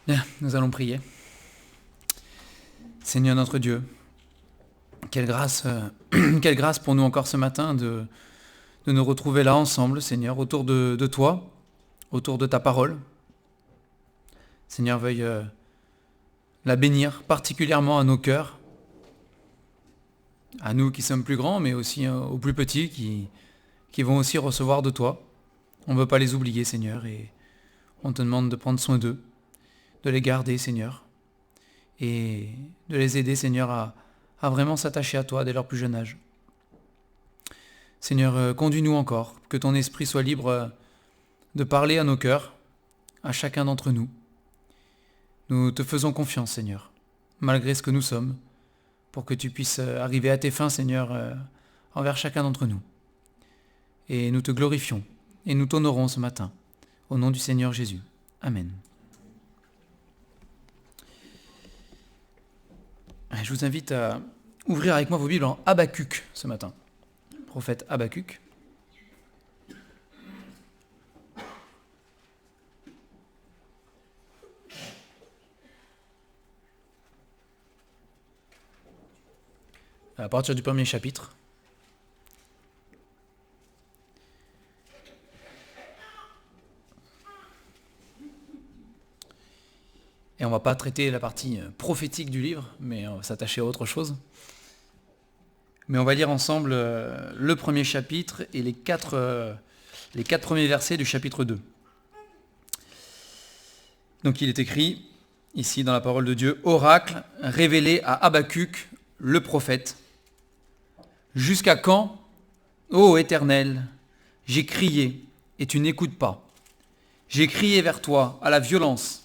Bien, nous allons prier. Seigneur notre Dieu, quelle grâce, quelle grâce pour nous encore ce matin de nous retrouver là ensemble, Seigneur, autour de toi, autour de ta parole. Seigneur, veuille la bénir particulièrement à nos cœurs, à nous qui sommes plus grands, mais aussi aux plus petits qui vont aussi recevoir de toi. On ne veut pas les oublier, Seigneur, et on te demande de prendre soin d'eux, de les garder, Seigneur, et de les aider, Seigneur, à vraiment s'attacher à toi dès leur plus jeune âge. Seigneur, conduis-nous encore, que ton esprit soit libre de parler à nos cœurs, à chacun d'entre nous. Nous te faisons confiance, Seigneur, malgré ce que nous sommes, pour que tu puisses arriver à tes fins, Seigneur, envers chacun d'entre nous. Et nous te glorifions, et nous t'honorons ce matin, au nom du Seigneur Jésus. Amen. Je vous invite à ouvrir avec moi vos Bibles en Habacuc ce matin. Prophète Habacuc. À partir du premier chapitre. Et on ne va pas traiter la partie prophétique du livre, mais on va s'attacher à autre chose. Mais on va lire ensemble le premier chapitre et les quatre premiers versets du chapitre 2. Donc il est écrit, ici dans la parole de Dieu, « Oracle révélé à Habacuc, le prophète. Jusqu'à quand, ô Éternel, j'ai crié et tu n'écoutes pas. J'ai crié vers toi à la violence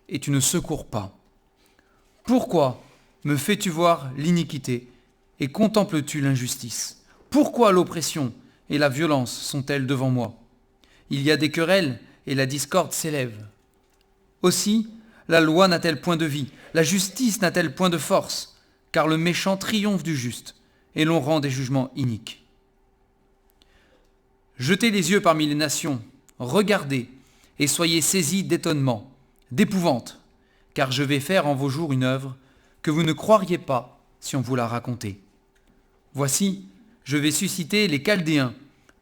et tu ne secours pas. Pourquoi me fais-tu voir l'iniquité et contemples-tu l'injustice? Pourquoi l'oppression et la violence sont-elles devant moi? Il y a des querelles et la discorde s'élève. Aussi, la loi n'a-t-elle point de vie, la justice n'a-t-elle point de force, car le méchant triomphe du juste, et l'on rend des jugements iniques. Jetez les yeux parmi les nations, regardez, et soyez saisis d'étonnement, d'épouvante, car je vais faire en vos jours une œuvre que vous ne croiriez pas si on vous la racontait. Voici, je vais susciter les Chaldéens,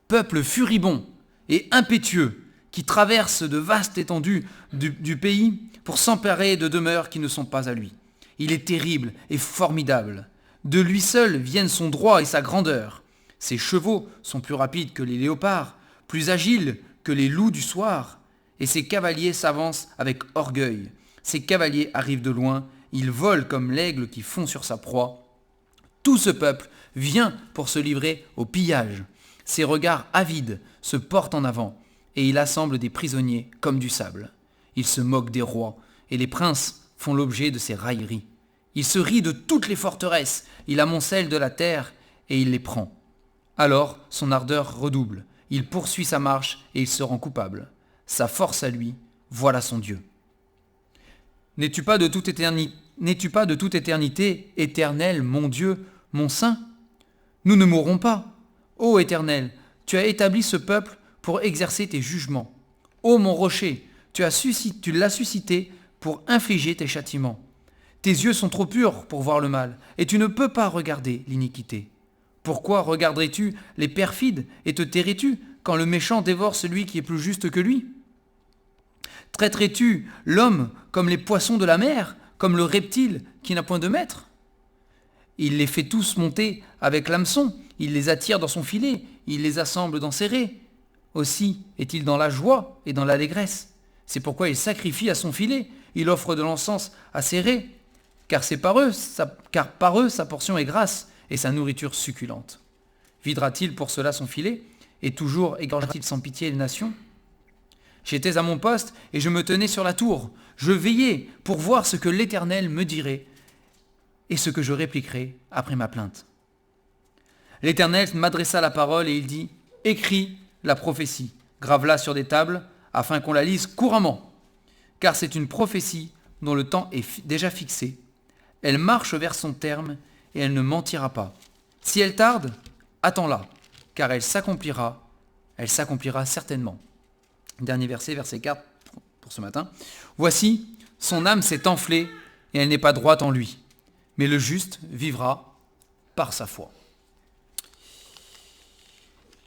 peuple furibond et impétueux, qui traverse de vastes étendues du pays pour s'emparer de demeures qui ne sont pas à lui. Il est terrible et formidable. De lui seul viennent son droit et sa grandeur. Ses chevaux sont plus rapides que les léopards, plus agiles que les loups du soir, et ses cavaliers s'avancent avec orgueil. Ses cavaliers arrivent de loin, ils volent comme l'aigle qui fond sur sa proie. Tout ce peuple vient pour se livrer au pillage. Ses regards avides se portent en avant, et il assemble des prisonniers comme du sable. Il se moque des rois, et les princes font l'objet de ses railleries. Il se rit de toutes les forteresses, il amoncelle de la terre, et il les prend. Alors son ardeur redouble, il poursuit sa marche, et il se rend coupable. Sa force à lui, voilà son Dieu. N'es-tu pas de toute éternité, Éternel, mon Dieu, mon Saint? Nous ne mourrons pas. Ô Éternel, tu as établi ce peuple pour exercer tes jugements. Ô mon rocher, tu l'as suscité pour infliger tes châtiments. Tes yeux sont trop purs pour voir le mal, et tu ne peux pas regarder l'iniquité. Pourquoi regarderais-tu les perfides et te tairais-tu quand le méchant dévore celui qui est plus juste que lui? Traiterais-tu l'homme comme les poissons de la mer, comme le reptile qui n'a point de maître? Il les fait tous monter avec l'hameçon, il les attire dans son filet, il les assemble dans ses raies. Aussi est-il dans la joie et dans l'allégresse. C'est pourquoi il sacrifie à son filet, il offre de l'encens à ses raies, car par eux sa portion est grasse et sa nourriture succulente. Videra-t-il pour cela son filet, et toujours égorgera-t-il sans pitié les nations? J'étais à mon poste et je me tenais sur la tour. Je veillais pour voir ce que l'Éternel me dirait et ce que je répliquerais après ma plainte. L'Éternel m'adressa la parole et il dit, « Écris la prophétie, grave-la sur des tables, afin qu'on la lise couramment, car c'est une prophétie dont le temps est déjà fixé. Elle marche vers son terme et elle ne mentira pas. Si elle tarde, attends-la, car elle s'accomplira certainement. » Dernier verset, verset 4 pour ce matin. « Voici, son âme s'est enflée et elle n'est pas droite en lui. Mais le juste vivra par sa foi.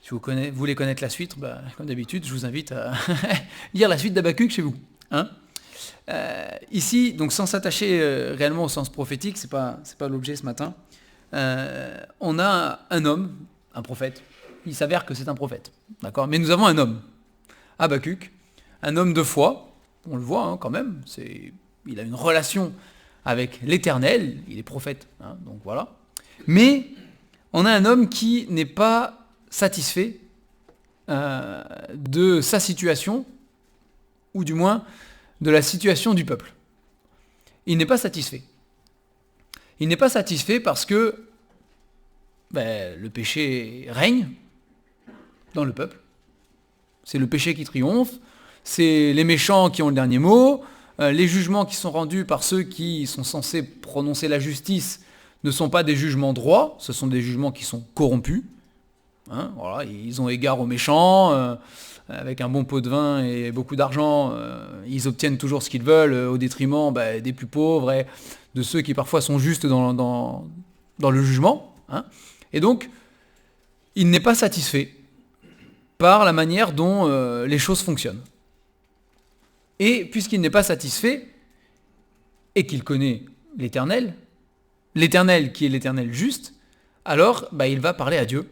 Si vous voulez connaître la suite, comme d'habitude, je vous invite à lire la suite d'Habakkuk chez vous. Hein. Ici, donc sans s'attacher réellement au sens prophétique, c'est pas l'objet ce matin, on a un homme, un prophète. Il s'avère que c'est un prophète, d'accord. Mais nous avons un homme, Habakkuk, un homme de foi. On le voit quand même. Il a une relation avec l'Éternel. Il est prophète, donc voilà. Mais on a un homme qui n'est pas satisfait de sa situation, ou du moins de la situation du peuple. Il n'est pas satisfait. Il n'est pas satisfait parce que le péché règne dans le peuple. C'est le péché qui triomphe, c'est les méchants qui ont le dernier mot, les jugements qui sont rendus par ceux qui sont censés prononcer la justice ne sont pas des jugements droits, ce sont des jugements qui sont corrompus. Voilà, ils ont égard aux méchants, avec un bon pot de vin et beaucoup d'argent, ils obtiennent toujours ce qu'ils veulent au détriment des plus pauvres et de ceux qui parfois sont justes dans le jugement. Et donc, il n'est pas satisfait par la manière dont les choses fonctionnent. Et puisqu'il n'est pas satisfait, et qu'il connaît l'Éternel qui est l'Éternel juste, alors il va parler à Dieu,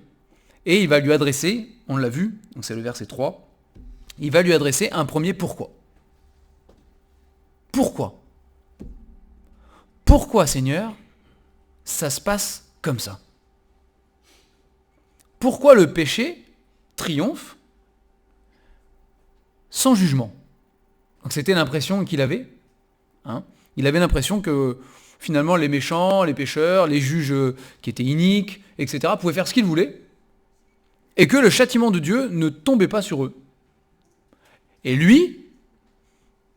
et il va lui adresser, on l'a vu, donc c'est le verset 3, il va lui adresser un premier pourquoi. Pourquoi ? Pourquoi, Seigneur, ça se passe comme ça ? Pourquoi le péché triomphe sans jugement ? Donc c'était l'impression qu'il avait. Il avait l'impression que finalement les méchants, les pécheurs, les juges qui étaient iniques, etc., pouvaient faire ce qu'ils voulaient, et que le châtiment de Dieu ne tombait pas sur eux. Et lui,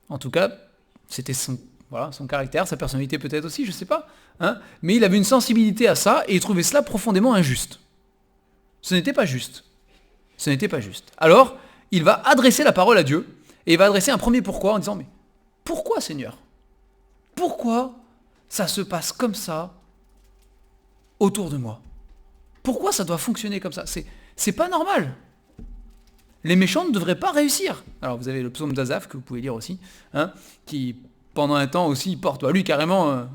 en tout cas, c'était son caractère, sa personnalité peut-être aussi, je ne sais pas, mais il avait une sensibilité à ça, et il trouvait cela profondément injuste. Ce n'était pas juste. Ce n'était pas juste. Alors, il va adresser la parole à Dieu, et il va adresser un premier pourquoi en disant, mais pourquoi, Seigneur ? Pourquoi ça se passe comme ça autour de moi ? Pourquoi ça doit fonctionner comme ça ? C'est pas normal. Les méchants ne devraient pas réussir. Alors vous avez le psaume d'Asaph que vous pouvez lire aussi, qui pendant un temps aussi porte. Lui carrément,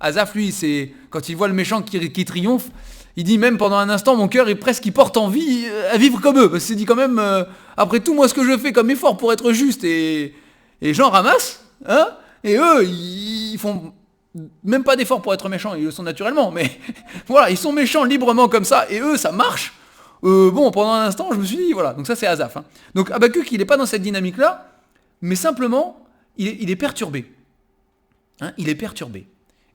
Asaph lui, c'est quand il voit le méchant qui triomphe, il dit même pendant un instant mon cœur est presque qui porte envie à vivre comme eux. Parce qu'il dit quand même, après tout moi ce que je fais comme effort pour être juste et j'en ramasse, et eux ils font même pas d'effort pour être méchants, ils le sont naturellement, mais voilà, ils sont méchants librement comme ça, et eux ça marche. Pendant un instant, je me suis dit, voilà, donc ça c'est Asaph. Donc Habakkuk, il n'est pas dans cette dynamique-là, mais simplement, il est perturbé. Il est perturbé.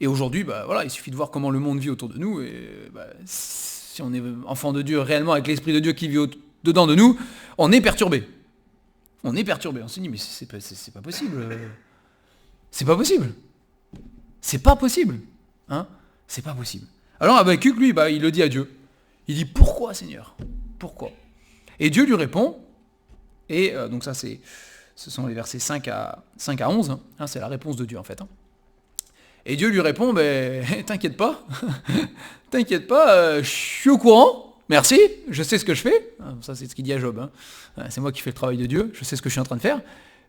Et aujourd'hui, il suffit de voir comment le monde vit autour de nous, et si on est enfant de Dieu réellement, avec l'Esprit de Dieu qui vit dedans de nous, on est perturbé. On est perturbé. On se dit, mais c'est pas possible. C'est pas possible. C'est pas possible. C'est pas possible. Alors Habakkuk, lui, il le dit à Dieu. Il dit, pourquoi, Seigneur ? Pourquoi ? Et Dieu lui répond, et donc ça, ce sont les versets 5 à 11, c'est la réponse de Dieu, en fait. Et Dieu lui répond, t'inquiète pas, je suis au courant, merci, je sais ce que je fais. Ça, c'est ce qu'il dit à Job. C'est moi qui fais le travail de Dieu, je sais ce que je suis en train de faire.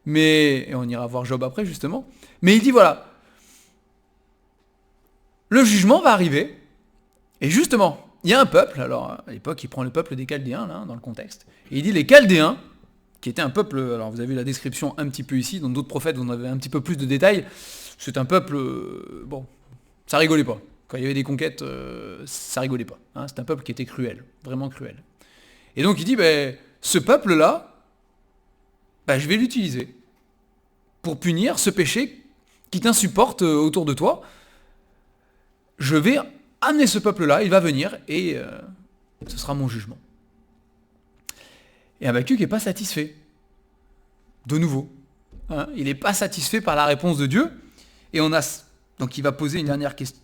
Et on ira voir Job après, justement. Mais il dit, voilà, le jugement va arriver, et justement, il y a un peuple, alors à l'époque il prend le peuple des Chaldéens, là, dans le contexte, et il dit les Chaldéens, qui étaient un peuple, alors vous avez vu la description un petit peu ici, dans d'autres prophètes vous en avez un petit peu plus de détails, c'est un peuple, ça rigolait pas. Quand il y avait des conquêtes, ça rigolait pas. C'est un peuple qui était cruel, vraiment cruel. Et donc il dit, ce peuple-là, je vais l'utiliser pour punir ce péché qui t'insupporte autour de toi. Je vais amener ce peuple-là, il va venir, et ce sera mon jugement. Et Habakkuk n'est pas satisfait. De nouveau. Il n'est pas satisfait par la réponse de Dieu. Et donc il va poser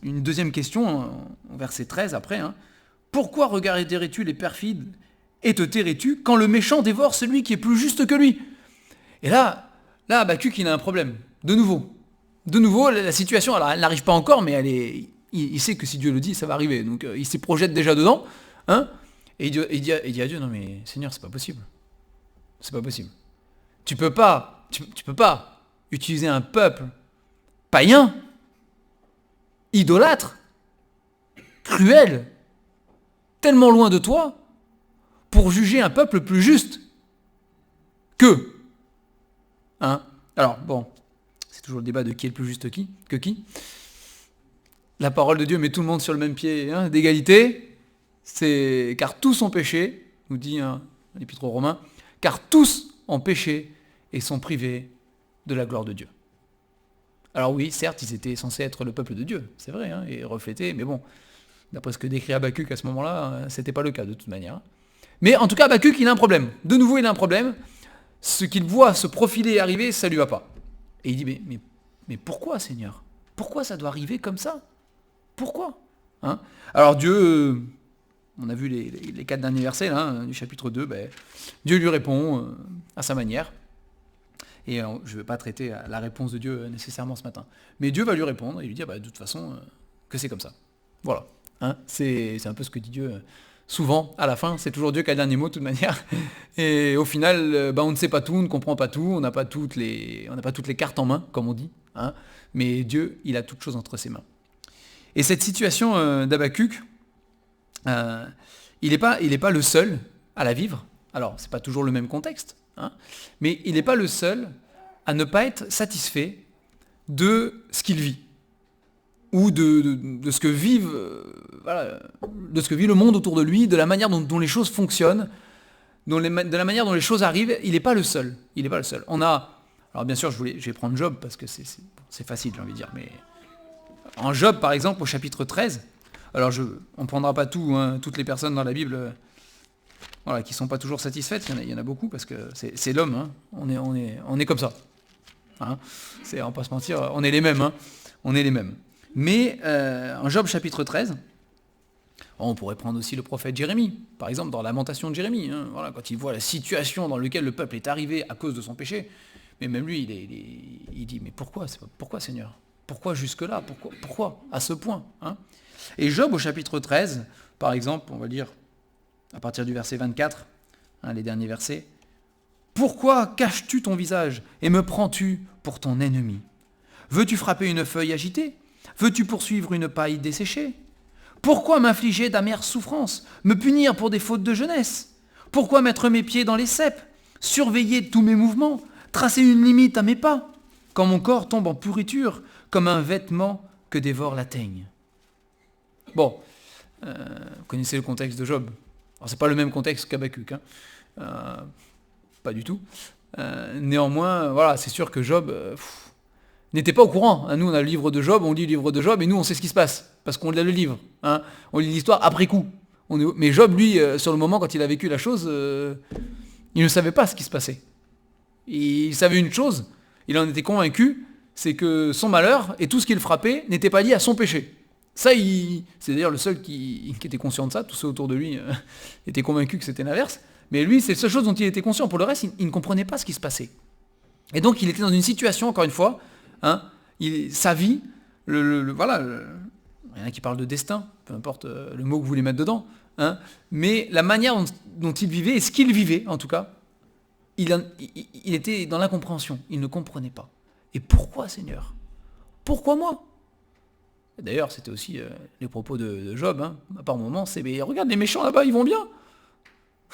une deuxième question, au verset 13 après. Pourquoi regarderais-tu les perfides et te tairais-tu quand le méchant dévore celui qui est plus juste que lui ? Et là Habakkuk, il a un problème. De nouveau. de nouveau, la situation, alors elle n'arrive pas encore, mais il sait que si Dieu le dit, ça va arriver. Donc il s'y projette déjà dedans. Hein, et il dit à Dieu, non mais Seigneur, c'est pas possible. C'est pas possible. Tu peux pas utiliser un peuple païen, idolâtre, cruel, tellement loin de toi, pour juger un peuple plus juste qu'eux. Hein? Alors, bon, c'est toujours le débat de qui est le plus juste que qui. La parole de Dieu met tout le monde sur le même pied d'égalité, car tous ont péché, nous dit l'Épître aux Romains, car tous ont péché et sont privés de la gloire de Dieu. Alors oui, certes, ils étaient censés être le peuple de Dieu, c'est vrai, et refléter, mais bon, d'après ce que décrit Habakkuk à ce moment-là, c'était pas le cas de toute manière. Mais en tout cas, Habakkuk, il a un problème. De nouveau, il a un problème. Ce qu'il voit se profiler et arriver, ça lui va pas. Et il dit, mais pourquoi, Seigneur? Pourquoi ça doit arriver comme ça? Pourquoi? Alors Dieu, on a vu les 4 derniers versets là, du chapitre 2, Dieu lui répond à sa manière. Et je ne vais pas traiter la réponse de Dieu nécessairement ce matin. Mais Dieu va lui répondre et lui dire, de toute façon, que c'est comme ça. Voilà. C'est un peu ce que dit Dieu souvent, à la fin. C'est toujours Dieu qui a le dernier mot, de toute manière. Et au final, on ne sait pas tout, on ne comprend pas tout, on n'a pas toutes les cartes en main, comme on dit. Mais Dieu, il a toutes choses entre ses mains. Et cette situation d'Habakkuk, il n'est pas le seul à la vivre. Alors, c'est pas toujours le même contexte. Mais il n'est pas le seul à ne pas être satisfait de ce qu'il vit ou de ce que vit le monde autour de lui, de la manière dont les choses fonctionnent, de la manière dont les choses arrivent. Il n'est pas le seul. Alors bien sûr, je vais prendre Job parce que c'est facile, j'ai envie de dire. Mais en Job, par exemple, au chapitre 13, alors on ne prendra pas toutes les personnes dans la Bible. Qui ne sont pas toujours satisfaites, il y en a beaucoup, parce que c'est l'homme, on est comme ça. On ne va pas se mentir, on est les mêmes. On est les mêmes. Mais en Job chapitre 13, on pourrait prendre aussi le prophète Jérémie, par exemple dans Lamentation de Jérémie, quand il voit la situation dans laquelle le peuple est arrivé à cause de son péché, mais même lui, il dit, mais pourquoi Seigneur? Pourquoi jusque-là? Pourquoi à ce point? Et Job au chapitre 13, par exemple, on va lire à partir du verset 24, les derniers versets. « Pourquoi caches-tu ton visage et me prends-tu pour ton ennemi? Veux-tu frapper une feuille agitée? Veux-tu poursuivre une paille desséchée? Pourquoi m'infliger d'amères souffrances, me punir pour des fautes de jeunesse? Pourquoi mettre mes pieds dans les ceps, surveiller tous mes mouvements, tracer une limite à mes pas, quand mon corps tombe en pourriture, comme un vêtement que dévore la teigne ?» Bon, vous connaissez le contexte de Job. Alors, c'est pas le même contexte qu'Habakkuk, pas du tout. Néanmoins, c'est sûr que Job n'était pas au courant. Nous, on a le livre de Job, on lit le livre de Job, et nous, on sait ce qui se passe, parce qu'on lit le livre. On lit l'histoire après coup. Mais Job, lui, sur le moment, quand il a vécu la chose, il ne savait pas ce qui se passait. Il savait une chose, il en était convaincu, c'est que son malheur et tout ce qui le frappait n'était pas lié à son péché. Ça, c'est d'ailleurs le seul qui était conscient de ça. Tous ceux autour de lui étaient convaincus que c'était l'inverse. Mais lui, c'est la seule chose dont il était conscient. Pour le reste, il ne comprenait pas ce qui se passait. Et donc, il était dans une situation, encore une fois, sa vie, il y en a qui parlent de destin, peu importe le mot que vous voulez mettre dedans, mais la manière dont il vivait, et ce qu'il vivait, en tout cas, il était dans l'incompréhension. Il ne comprenait pas. Et pourquoi, Seigneur? Pourquoi moi? D'ailleurs, c'était aussi les propos de Job, par moments, c'est « mais regarde, les méchants là-bas, ils vont bien.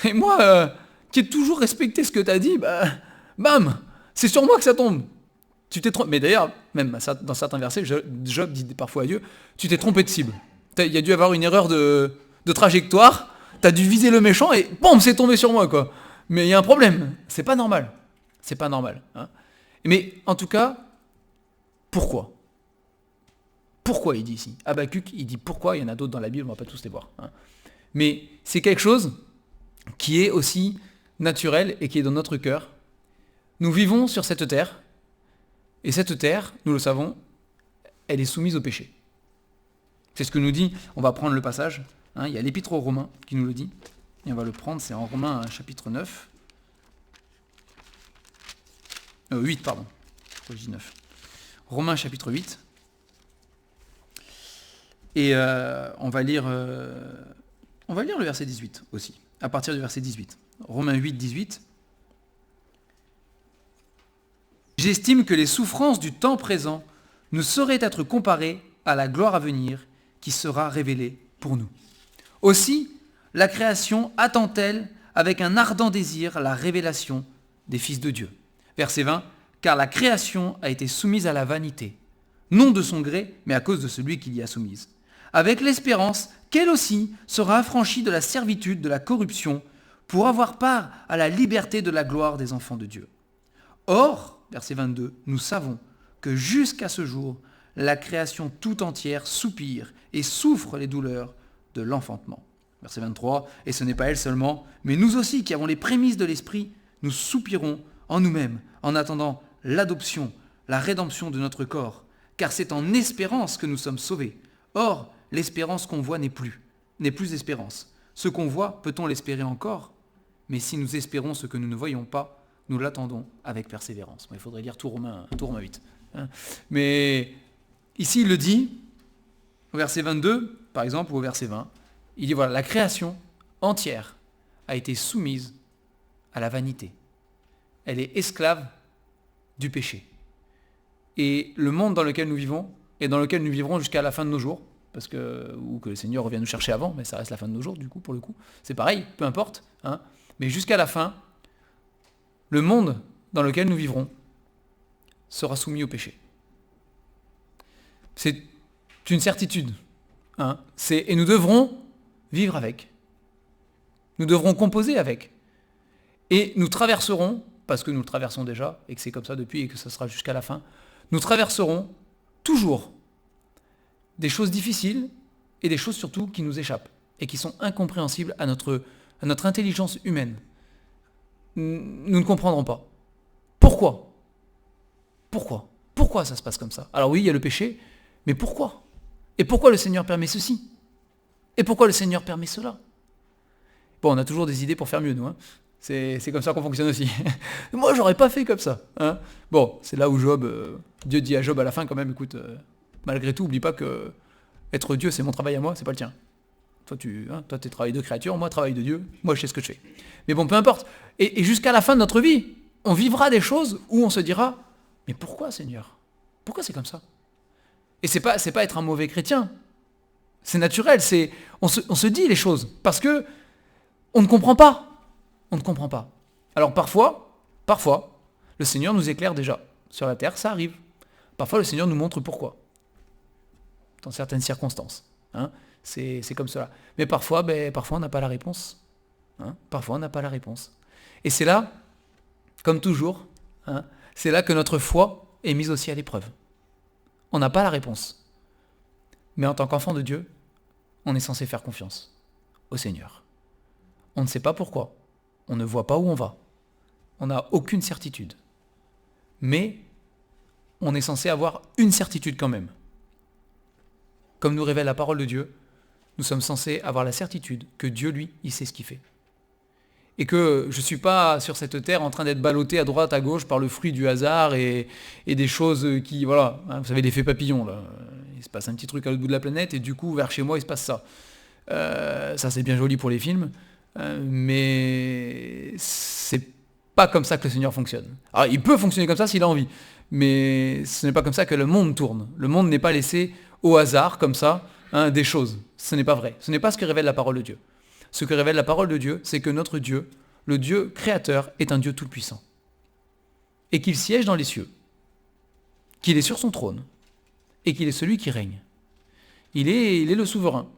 Et moi, qui ai toujours respecté ce que tu as dit, bam, c'est sur moi que ça tombe. Tu t'es trompé. » Mais d'ailleurs, même dans certains versets, Job dit parfois à Dieu, « Tu t'es trompé de cible. Il y a dû avoir une erreur de trajectoire, tu as dû viser le méchant et boum, c'est tombé sur moi, quoi. Mais il y a un problème, c'est pas normal. C'est pas normal. Mais en tout cas, pourquoi ? Pourquoi il dit ici? Habakkuk, il dit pourquoi, il y en a d'autres dans la Bible, on ne va pas tous les voir. Mais c'est quelque chose qui est aussi naturel et qui est dans notre cœur. Nous vivons sur cette terre, et cette terre, nous le savons, elle est soumise au péché. C'est ce que nous dit, on va prendre le passage, il y a l'Épître aux Romains qui nous le dit, et on va le prendre, c'est en Romains chapitre 9. 8, pardon. Pourquoi je dis 9 ? Romains chapitre 8. Et on va lire le verset 18 aussi, à partir du verset 18. Romains 8, 18. J'estime que les souffrances du temps présent ne sauraient être comparées à la gloire à venir qui sera révélée pour nous. Aussi, la création attend-elle avec un ardent désir la révélation des fils de Dieu. Verset 20. Car la création a été soumise à la vanité, non de son gré, mais à cause de celui qui l'y a soumise, avec l'espérance qu'elle aussi sera affranchie de la servitude de la corruption pour avoir part à la liberté de la gloire des enfants de Dieu. Or, verset 22, nous savons que jusqu'à ce jour, la création tout entière soupire et souffre les douleurs de l'enfantement. Verset 23, et ce n'est pas elle seulement, mais nous aussi qui avons les prémices de l'esprit, nous soupirons en nous-mêmes en attendant l'adoption, la rédemption de notre corps, car c'est en espérance que nous sommes sauvés. Or, l'espérance qu'on voit n'est plus espérance. Ce qu'on voit, peut-on l'espérer encore ? Mais si nous espérons ce que nous ne voyons pas, nous l'attendons avec persévérance. Il faudrait lire tout Romains 8. Mais ici, il le dit, au verset 22, par exemple, ou au verset 20, il dit voilà, la création entière a été soumise à la vanité. Elle est esclave du péché. Et le monde dans lequel nous vivons, et dans lequel nous vivrons jusqu'à la fin de nos jours, ou que le Seigneur revienne nous chercher avant, mais ça reste la fin de nos jours, du coup, pour le coup, c'est pareil, peu importe, mais jusqu'à la fin, le monde dans lequel nous vivrons sera soumis au péché. C'est une certitude, et nous devrons vivre avec. Nous devrons composer avec. Et nous traverserons, parce que nous le traversons déjà, et que c'est comme ça depuis, et que ça sera jusqu'à la fin, nous traverserons toujours des choses difficiles et des choses surtout qui nous échappent et qui sont incompréhensibles à notre intelligence humaine. Nous ne comprendrons pas. Pourquoi ça se passe comme ça ? Alors oui, il y a le péché, mais pourquoi ? Et pourquoi le Seigneur permet ceci ? Et pourquoi le Seigneur permet cela ? Bon, on a toujours des idées pour faire mieux, nous. C'est comme ça qu'on fonctionne aussi. Moi, j'aurais pas fait comme ça. Bon, c'est là où Dieu dit à Job à la fin quand même, écoute, malgré tout, oublie pas que être Dieu, c'est mon travail à moi, c'est pas le tien. Toi, t'es travail de créature, moi, travail de Dieu, moi, je sais ce que je fais. Mais bon, peu importe. Et jusqu'à la fin de notre vie, on vivra des choses où on se dira, mais pourquoi, Seigneur ? Pourquoi c'est comme ça ? Et c'est pas être un mauvais chrétien. C'est naturel, on se dit les choses, parce que on ne comprend pas. On ne comprend pas. Alors parfois, le Seigneur nous éclaire déjà. Sur la terre, ça arrive. Parfois, le Seigneur nous montre pourquoi. Dans certaines circonstances. C'est comme cela. Mais parfois, on n'a pas la réponse. Parfois, on n'a pas la réponse. Et c'est là, comme toujours, c'est là que notre foi est mise aussi à l'épreuve. On n'a pas la réponse. Mais en tant qu'enfant de Dieu, on est censé faire confiance au Seigneur. On ne sait pas pourquoi. On ne voit pas où on va. On n'a aucune certitude. Mais on est censé avoir une certitude quand même. Comme nous révèle la parole de Dieu, nous sommes censés avoir la certitude que Dieu, lui, il sait ce qu'il fait. Et que je ne suis pas sur cette terre en train d'être ballotté à droite, à gauche par le fruit du hasard et des choses qui, voilà, vous savez, l'effet papillon, là. Il se passe un petit truc à l'autre bout de la planète et du coup, vers chez moi, il se passe ça. Ça, c'est bien joli pour les films. Mais c'est pas comme ça que le Seigneur fonctionne. Alors, il peut fonctionner comme ça s'il a envie, mais ce n'est pas comme ça que le monde tourne. Le monde n'est pas laissé au hasard, comme ça, des choses. Ce n'est pas vrai. Ce n'est pas ce que révèle la parole de Dieu. Ce que révèle la parole de Dieu, c'est que notre Dieu, le Dieu créateur, est un Dieu tout-puissant. Et qu'il siège dans les cieux, qu'il est sur son trône, et qu'il est celui qui règne. Il est le souverain,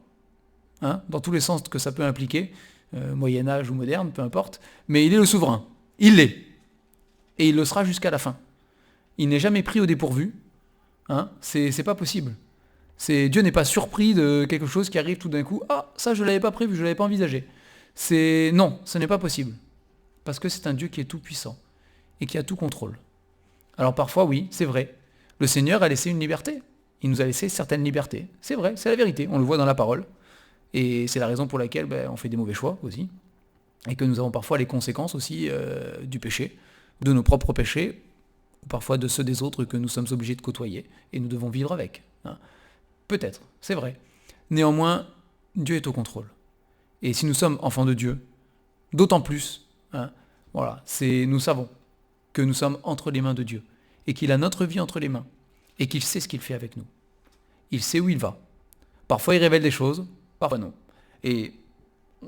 dans tous les sens que ça peut impliquer, Moyen-Âge ou moderne, peu importe, mais il est le souverain. Il l'est. Et il le sera jusqu'à la fin. Il n'est jamais pris au dépourvu. C'est pas possible. Dieu n'est pas surpris de quelque chose qui arrive tout d'un coup. Ah, ça je ne l'avais pas prévu, je ne l'avais pas envisagé. Non, ce n'est pas possible. Parce que c'est un Dieu qui est tout puissant et qui a tout contrôle. Alors parfois, oui, c'est vrai. Le Seigneur a laissé une liberté. Il nous a laissé certaines libertés. C'est vrai, c'est la vérité. On le voit dans la parole. Et c'est la raison pour laquelle on fait des mauvais choix aussi. Et que nous avons parfois les conséquences aussi du péché, de nos propres péchés, ou parfois de ceux des autres que nous sommes obligés de côtoyer, et nous devons vivre avec. Peut-être, c'est vrai. Néanmoins, Dieu est au contrôle. Et si nous sommes enfants de Dieu, d'autant plus, nous savons que nous sommes entre les mains de Dieu, et qu'il a notre vie entre les mains, et qu'il sait ce qu'il fait avec nous. Il sait où il va. Parfois il révèle des choses, parfois non. Et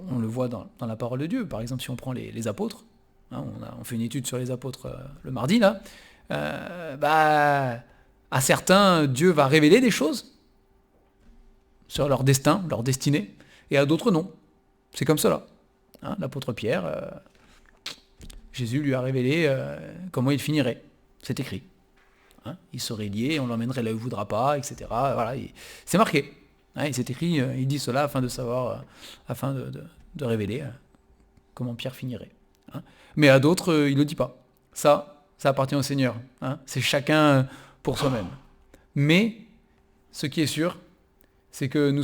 on le voit dans la parole de Dieu. Par exemple, si on prend les apôtres, on fait une étude sur les apôtres le mardi, là, à certains, Dieu va révéler des choses sur leur destin, leur destinée, et à d'autres non. C'est comme cela. L'apôtre Pierre, Jésus lui a révélé comment il finirait. C'est écrit. Il serait lié, on l'emmènerait là où il ne voudra pas, etc. Voilà, c'est marqué. Il s'est écrit, il dit cela afin de savoir, afin de révéler comment Pierre finirait. Mais à d'autres, il ne le dit pas. Ça appartient au Seigneur. C'est chacun pour soi-même. Mais ce qui est sûr, c'est que nous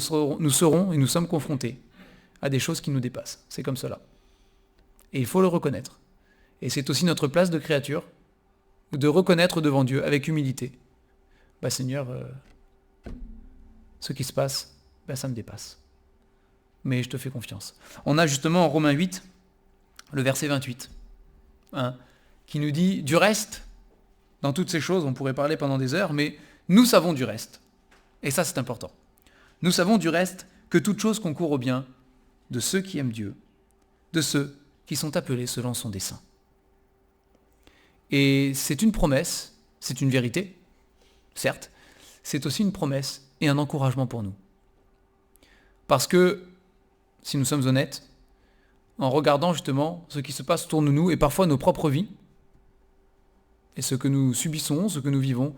serons et nous sommes confrontés à des choses qui nous dépassent. C'est comme cela. Et il faut le reconnaître. Et c'est aussi notre place de créature de reconnaître devant Dieu avec humilité. Seigneur, ce qui se passe, ça me dépasse. Mais je te fais confiance. On a justement en Romains 8, le verset 28, qui nous dit, du reste, dans toutes ces choses, on pourrait parler pendant des heures, mais nous savons du reste. Et ça, c'est important. Nous savons du reste que toute chose concourt au bien de ceux qui aiment Dieu, de ceux qui sont appelés selon son dessein. Et c'est une promesse, c'est une vérité, certes, c'est aussi une promesse et un encouragement pour nous. Parce que, si nous sommes honnêtes, en regardant justement ce qui se passe autour de nous et parfois nos propres vies, et ce que nous subissons, ce que nous vivons,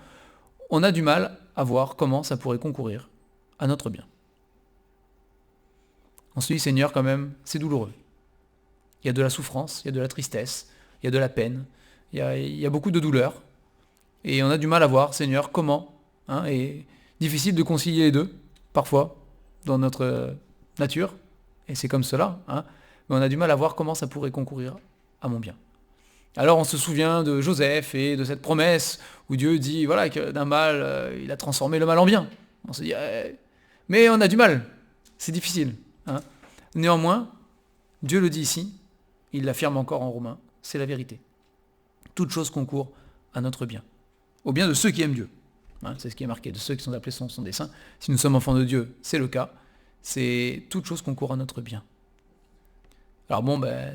on a du mal à voir comment ça pourrait concourir à notre bien. On se dit, Seigneur, quand même, c'est douloureux. Il y a de la souffrance, il y a de la tristesse, il y a de la peine, il y a beaucoup de douleur. Et on a du mal à voir, Seigneur, comment. Et difficile de concilier les deux, parfois, dans notre nature. Et c'est comme cela. Mais on a du mal à voir comment ça pourrait concourir à mon bien. Alors on se souvient de Joseph et de cette promesse où Dieu dit que d'un mal, il a transformé le mal en bien. On se dit, mais on a du mal. C'est difficile. Néanmoins, Dieu le dit ici, il l'affirme encore en Romains, c'est la vérité. Toute chose concourt à notre bien. Au bien de ceux qui aiment Dieu. C'est ce qui est marqué, de ceux qui sont appelés selon son dessein. Si nous sommes enfants de Dieu, c'est le cas. C'est toute chose concourt à notre bien. Alors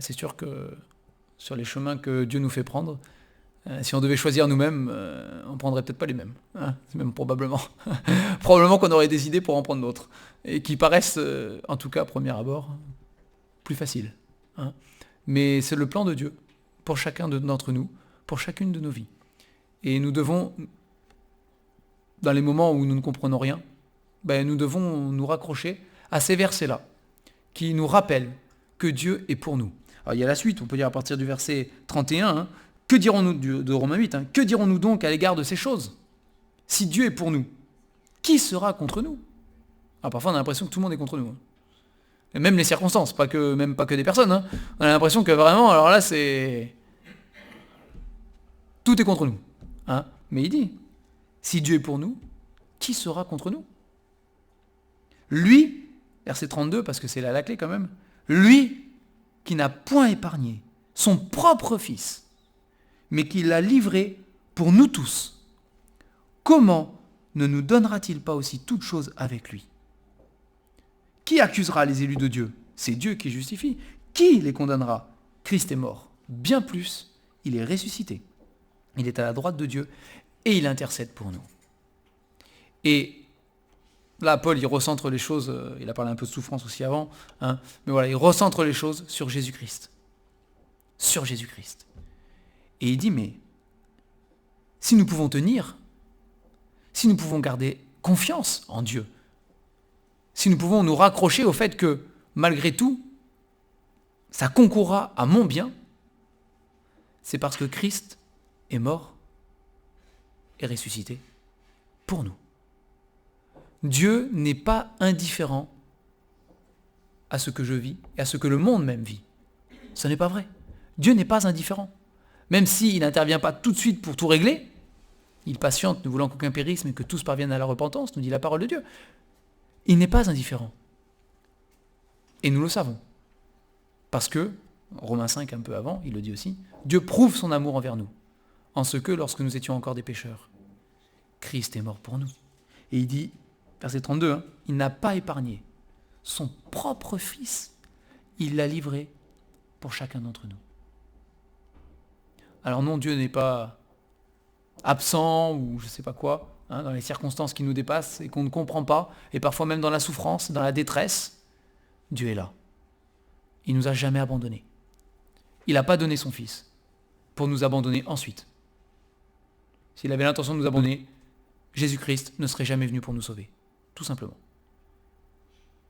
c'est sûr que sur les chemins que Dieu nous fait prendre, si on devait choisir nous-mêmes, on prendrait peut-être pas les mêmes. C'est même probablement. Probablement qu'on aurait des idées pour en prendre d'autres. Et qui paraissent, en tout cas à premier abord, plus faciles. Mais c'est le plan de Dieu pour chacun d'entre nous, pour chacune de nos vies. Et nous devons, dans les moments où nous ne comprenons rien, nous devons nous raccrocher à ces versets-là, qui nous rappellent que Dieu est pour nous. Alors il y a la suite, on peut dire à partir du verset 31, que dirons-nous de Romains 8, que dirons-nous donc à l'égard de ces choses? Si Dieu est pour nous, qui sera contre nous? Alors parfois on a l'impression que tout le monde est contre nous. Et même les circonstances, même pas que des personnes. On a l'impression que vraiment, alors là c'est... Tout est contre nous. Mais il dit, si Dieu est pour nous, qui sera contre nous? Lui, verset 32, parce que c'est là la clé quand même, lui qui n'a point épargné son propre fils, mais qui l'a livré pour nous tous, comment ne nous donnera-t-il pas aussi toutes choses avec lui? Qui accusera les élus de Dieu? C'est Dieu qui justifie. Qui les condamnera? Christ est mort. Bien plus, il est ressuscité. Il est à la droite de Dieu et il intercède pour nous. Et là, Paul, il recentre les choses, il a parlé un peu de souffrance aussi avant, mais voilà, il recentre les choses sur Jésus-Christ. Sur Jésus-Christ. Et il dit, mais si nous pouvons tenir, si nous pouvons garder confiance en Dieu, si nous pouvons nous raccrocher au fait que, malgré tout, ça concourra à mon bien, c'est parce que Christ est mort et ressuscité pour nous. Dieu n'est pas indifférent à ce que je vis et à ce que le monde même vit. Ce n'est pas vrai. Dieu n'est pas indifférent. Même s'il n'intervient pas tout de suite pour tout régler, il patiente, ne voulant qu'aucun périsse, mais que tous parviennent à la repentance, nous dit la parole de Dieu. Il n'est pas indifférent. Et nous le savons. Parce que, Romains 5 un peu avant, il le dit aussi, Dieu prouve son amour envers nous, en ce que, lorsque nous étions encore des pécheurs, Christ est mort pour nous. Et il dit, verset 32, il n'a pas épargné son propre Fils, il l'a livré pour chacun d'entre nous. Alors non, Dieu n'est pas absent ou je ne sais pas quoi, dans les circonstances qui nous dépassent et qu'on ne comprend pas, et parfois même dans la souffrance, dans la détresse, Dieu est là. Il ne nous a jamais abandonnés. Il n'a pas donné son Fils pour nous abandonner ensuite. S'il avait l'intention de nous abandonner, Jésus-Christ ne serait jamais venu pour nous sauver. Tout simplement.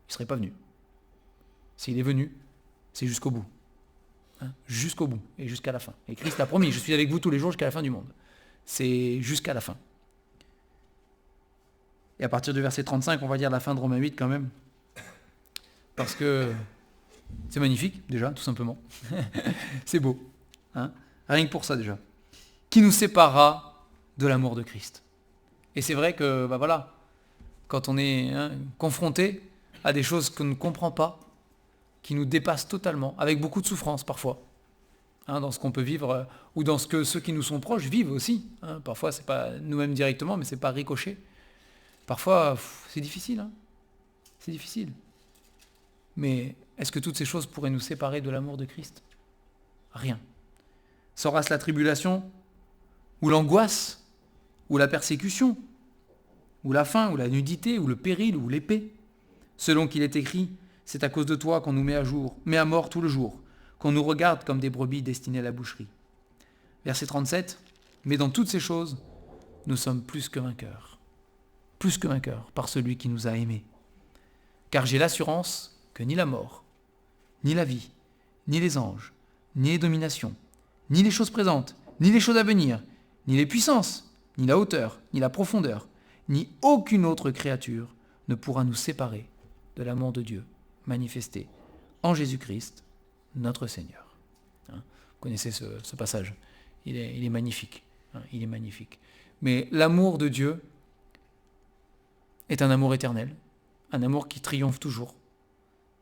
Il ne serait pas venu. S'il est venu, c'est jusqu'au bout. Jusqu'au bout et jusqu'à la fin. Et Christ l'a promis, je suis avec vous tous les jours jusqu'à la fin du monde. C'est jusqu'à la fin. Et à partir du verset 35, on va dire la fin de Romains 8 quand même. Parce que c'est magnifique, déjà, tout simplement. C'est beau. Rien que pour ça, déjà. Qui nous séparera de l'amour de Christ. Et c'est vrai que, quand on est confronté à des choses qu'on ne comprend pas, qui nous dépassent totalement, avec beaucoup de souffrance parfois, dans ce qu'on peut vivre, ou dans ce que ceux qui nous sont proches vivent aussi. Parfois, c'est pas nous-mêmes directement, mais c'est pas ricochet. Parfois, c'est difficile. C'est difficile. Mais est-ce que toutes ces choses pourraient nous séparer de l'amour de Christ ? Rien. Sera-ce la tribulation, ou l'angoisse, ou la persécution, ou la faim, ou la nudité, ou le péril, ou l'épée ? Selon qu'il est écrit, c'est à cause de toi qu'on nous met à mort tout le jour, qu'on nous regarde comme des brebis destinées à la boucherie. Verset 37, mais dans toutes ces choses, nous sommes plus que vainqueurs par celui qui nous a aimés. Car j'ai l'assurance que ni la mort, ni la vie, ni les anges, ni les dominations, ni les choses présentes, ni les choses à venir, ni les puissances, ni la hauteur, ni la profondeur, ni aucune autre créature ne pourra nous séparer de l'amour de Dieu manifesté en Jésus-Christ, notre Seigneur. Vous connaissez ce passage, il est magnifique. Il est magnifique. Mais l'amour de Dieu est un amour éternel, un amour qui triomphe toujours.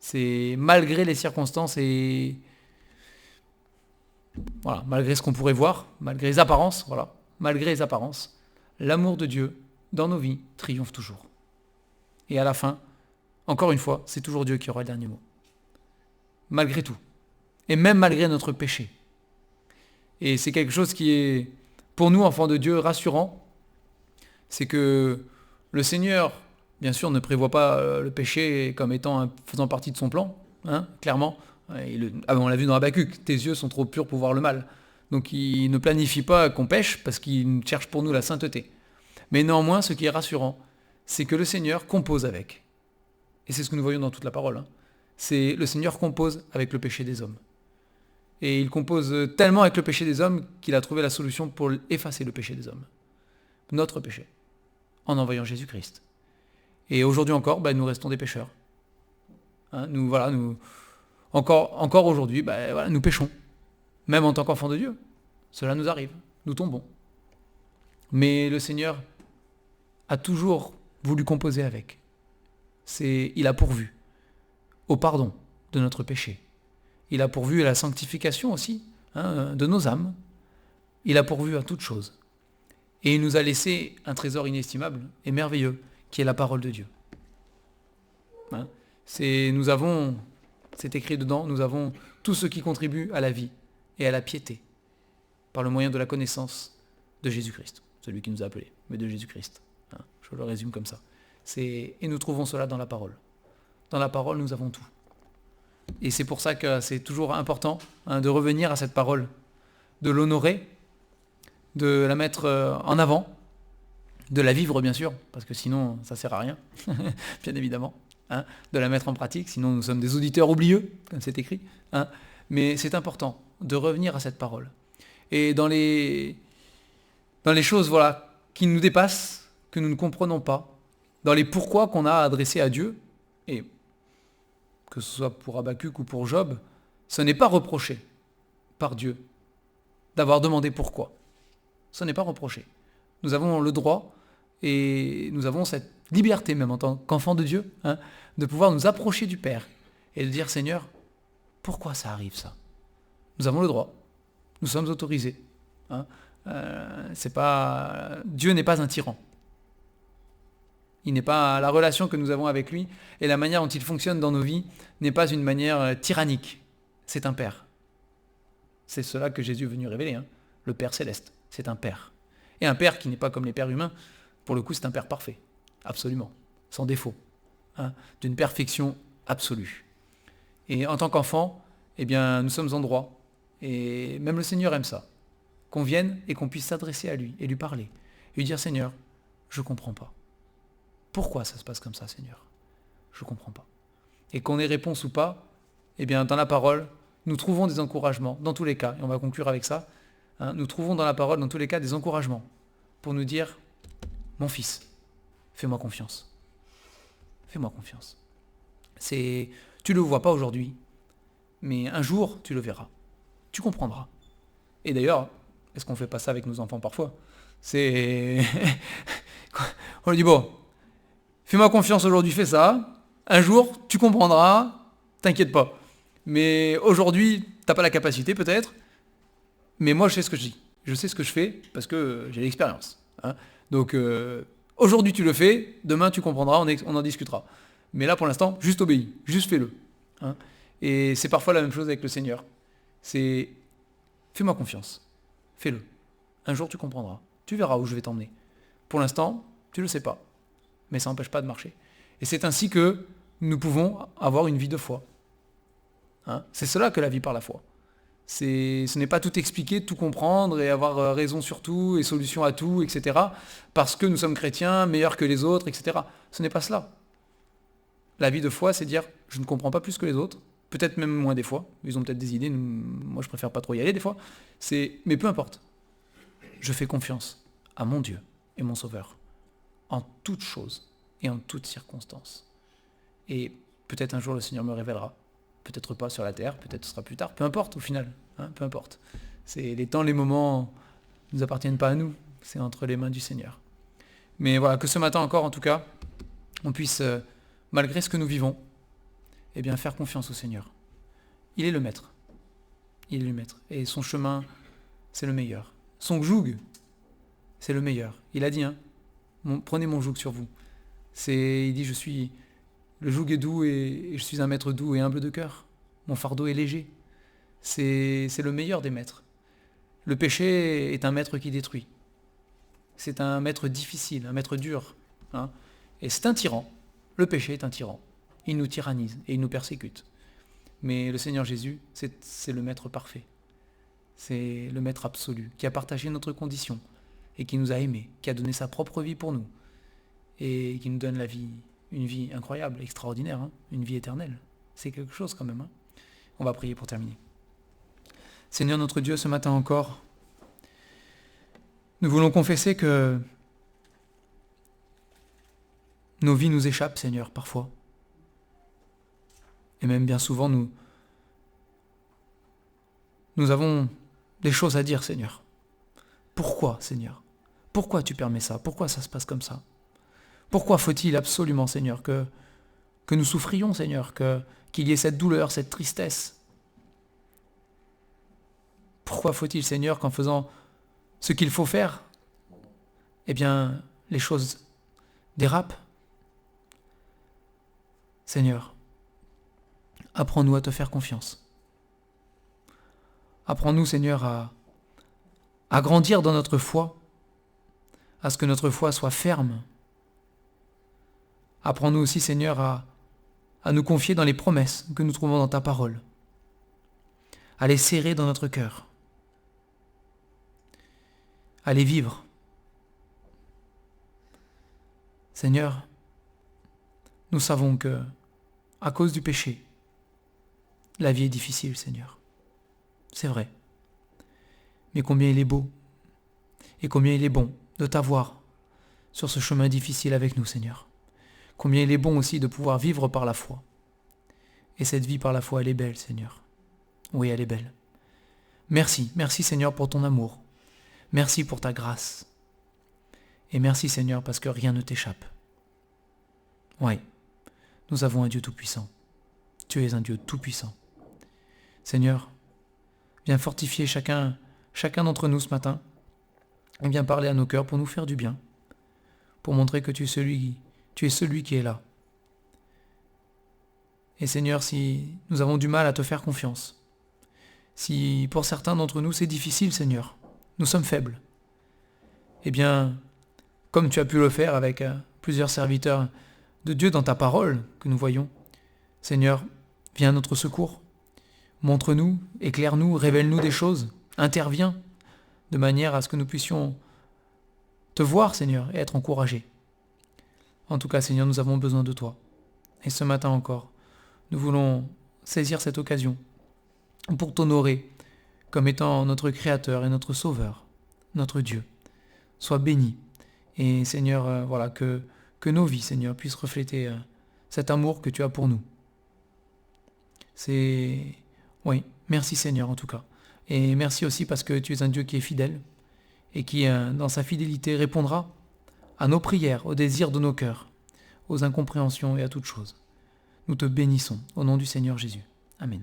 C'est malgré les circonstances et malgré ce qu'on pourrait voir, malgré les apparences, l'amour de Dieu dans nos vies triomphe toujours. Et à la fin, encore une fois, c'est toujours Dieu qui aura le dernier mot. Malgré tout. Et même malgré notre péché. Et c'est quelque chose qui est, pour nous, enfants de Dieu, rassurant. C'est que le Seigneur, bien sûr, ne prévoit pas le péché comme faisant partie de son plan, clairement. On l'a vu dans Habacuc, tes yeux sont trop purs pour voir le mal. Donc il ne planifie pas qu'on pêche parce qu'il cherche pour nous la sainteté. Mais néanmoins, ce qui est rassurant, c'est que le Seigneur compose avec. Et c'est ce que nous voyons dans toute la parole. C'est le Seigneur compose avec le péché des hommes. Et il compose tellement avec le péché des hommes qu'il a trouvé la solution pour effacer le péché des hommes. Notre péché. En envoyant Jésus-Christ. Et aujourd'hui encore, nous restons des pécheurs. Encore aujourd'hui, nous péchons. Même en tant qu'enfants de Dieu. Cela nous arrive. Nous tombons. Mais le Seigneur a toujours voulu composer avec. Il a pourvu au pardon de notre péché. Il a pourvu à la sanctification aussi de nos âmes. Il a pourvu à toutes choses. Et il nous a laissé un trésor inestimable et merveilleux qui est la parole de Dieu. C'est écrit dedans, nous avons tout ce qui contribue à la vie et à la piété par le moyen de la connaissance de Jésus-Christ, celui qui nous a appelés, mais de Jésus-Christ. Je le résume comme ça. Et nous trouvons cela dans la parole. Dans la parole, nous avons tout. Et c'est pour ça que c'est toujours important de revenir à cette parole, de l'honorer, de la mettre en avant, de la vivre bien sûr, parce que sinon ça ne sert à rien, bien évidemment, de la mettre en pratique, sinon nous sommes des auditeurs oublieux, comme c'est écrit. Mais c'est important de revenir à cette parole. Et dans les choses qui nous dépassent, que nous ne comprenons pas, dans les pourquoi qu'on a adressés à Dieu, et que ce soit pour Habacuc ou pour Job, ce n'est pas reproché par Dieu d'avoir demandé pourquoi. Ce n'est pas reproché. Nous avons le droit et nous avons cette liberté même en tant qu'enfants de Dieu, de pouvoir nous approcher du Père et de dire Seigneur, pourquoi ça arrive ça? Nous avons le droit, nous sommes autorisés. Dieu n'est pas un tyran. Il n'est pas, la relation que nous avons avec lui et la manière dont il fonctionne dans nos vies n'est pas une manière tyrannique. C'est un Père. C'est cela que Jésus est venu révéler. Le Père céleste, c'est un Père. Et un Père qui n'est pas comme les pères humains, pour le coup c'est un Père parfait. Absolument. Sans défaut. D'une perfection absolue. Et en tant qu'enfant, eh bien, nous sommes en droit. Et même le Seigneur aime ça. Qu'on vienne et qu'on puisse s'adresser à lui et lui parler. Et lui dire Seigneur, je ne comprends pas. Pourquoi ça se passe comme ça, Seigneur? Je ne comprends pas. Et qu'on ait réponse ou pas, eh bien, dans la parole, nous trouvons des encouragements, dans tous les cas, et on va conclure avec ça, nous trouvons dans la parole, dans tous les cas, des encouragements pour nous dire, mon fils, fais-moi confiance. Fais-moi confiance. Tu ne le vois pas aujourd'hui, mais un jour, tu le verras. Tu comprendras. Et d'ailleurs, est-ce qu'on ne fait pas ça avec nos enfants parfois? On lui dit, bon, fais-moi confiance aujourd'hui, fais ça. Un jour, tu comprendras, t'inquiète pas. Mais aujourd'hui, t'as pas la capacité peut-être, mais moi je sais ce que je dis. Je sais ce que je fais parce que j'ai l'expérience. Donc aujourd'hui tu le fais, demain tu comprendras, on en discutera. Mais là pour l'instant, juste obéis, juste fais-le. Et c'est parfois la même chose avec le Seigneur. C'est fais-moi confiance, fais-le. Un jour tu comprendras, tu verras où je vais t'emmener. Pour l'instant, tu le sais pas, mais ça n'empêche pas de marcher. Et c'est ainsi que nous pouvons avoir une vie de foi. C'est cela que la vie par la foi. Ce n'est pas tout expliquer, tout comprendre et avoir raison sur tout et solution à tout, etc. Parce que nous sommes chrétiens, meilleurs que les autres, etc. Ce n'est pas cela. La vie de foi, c'est dire, je ne comprends pas plus que les autres, peut-être même moins des fois, ils ont peut-être des idées, moi je préfère pas trop y aller des fois, mais peu importe. Je fais confiance à mon Dieu et mon Sauveur, en toutes choses et en toutes circonstances. Et peut-être un jour le Seigneur me révélera. Peut-être pas sur la terre, peut-être ce sera plus tard, peu importe au final, peu importe. Les temps, les moments ne nous appartiennent pas à nous, c'est entre les mains du Seigneur. Mais voilà, que ce matin encore en tout cas, on puisse, malgré ce que nous vivons, eh bien faire confiance au Seigneur. Il est le maître. Il est le maître. Et son chemin, c'est le meilleur. Son joug, c'est le meilleur. Il a dit, prenez mon joug sur vous. Il dit, le joug est doux et je suis un maître doux et humble de cœur. Mon fardeau est léger. C'est le meilleur des maîtres. Le péché est un maître qui détruit. C'est un maître difficile, un maître dur. Et c'est un tyran. Le péché est un tyran. Il nous tyrannise et il nous persécute. Mais le Seigneur Jésus, c'est le maître parfait. C'est le maître absolu qui a partagé notre condition et qui nous a aimés, qui a donné sa propre vie pour nous et qui nous donne la vie. Une vie incroyable, extraordinaire, une vie éternelle. C'est quelque chose quand même. On va prier pour terminer. Seigneur notre Dieu, ce matin encore, nous voulons confesser que nos vies nous échappent, Seigneur, parfois. Et même bien souvent, nous avons des choses à dire, Seigneur. Pourquoi, Seigneur? Pourquoi tu permets ça? Pourquoi ça se passe comme ça? Pourquoi faut-il absolument, Seigneur, que nous souffrions, Seigneur, qu'il y ait cette douleur, cette tristesse? Pourquoi faut-il, Seigneur, qu'en faisant ce qu'il faut faire, eh bien, les choses dérapent? Seigneur, apprends-nous à te faire confiance. Apprends-nous, Seigneur, à grandir dans notre foi, à ce que notre foi soit ferme. Apprends-nous aussi, Seigneur, à nous confier dans les promesses que nous trouvons dans ta parole, à les serrer dans notre cœur, à les vivre. Seigneur, nous savons que, à cause du péché, la vie est difficile, Seigneur. C'est vrai. Mais combien il est beau et combien il est bon de t'avoir sur ce chemin difficile avec nous, Seigneur. Combien il est bon aussi de pouvoir vivre par la foi. Et cette vie par la foi, elle est belle, Seigneur. Oui, elle est belle. Merci Seigneur pour ton amour. Merci pour ta grâce. Et merci Seigneur parce que rien ne t'échappe. Oui, nous avons un Dieu tout-puissant. Tu es un Dieu tout-puissant. Seigneur, viens fortifier chacun d'entre nous ce matin. Et viens parler à nos cœurs pour nous faire du bien. Pour montrer que tu es celui qui est là. Et Seigneur, si nous avons du mal à te faire confiance, si pour certains d'entre nous c'est difficile, Seigneur, nous sommes faibles, eh bien, comme tu as pu le faire avec plusieurs serviteurs de Dieu dans ta parole que nous voyons, Seigneur, viens à notre secours. Montre-nous, éclaire-nous, révèle-nous des choses, interviens de manière à ce que nous puissions te voir, Seigneur, et être encouragés. En tout cas, Seigneur, nous avons besoin de toi. Et ce matin encore, nous voulons saisir cette occasion pour t'honorer comme étant notre Créateur et notre Sauveur, notre Dieu. Sois béni. Et Seigneur, voilà, que nos vies, Seigneur, puissent refléter cet amour que tu as pour nous. Oui, merci Seigneur en tout cas. Et merci aussi parce que tu es un Dieu qui est fidèle et qui, dans sa fidélité, répondra à nos prières, aux désirs de nos cœurs, aux incompréhensions et à toutes choses. Nous te bénissons au nom du Seigneur Jésus. Amen.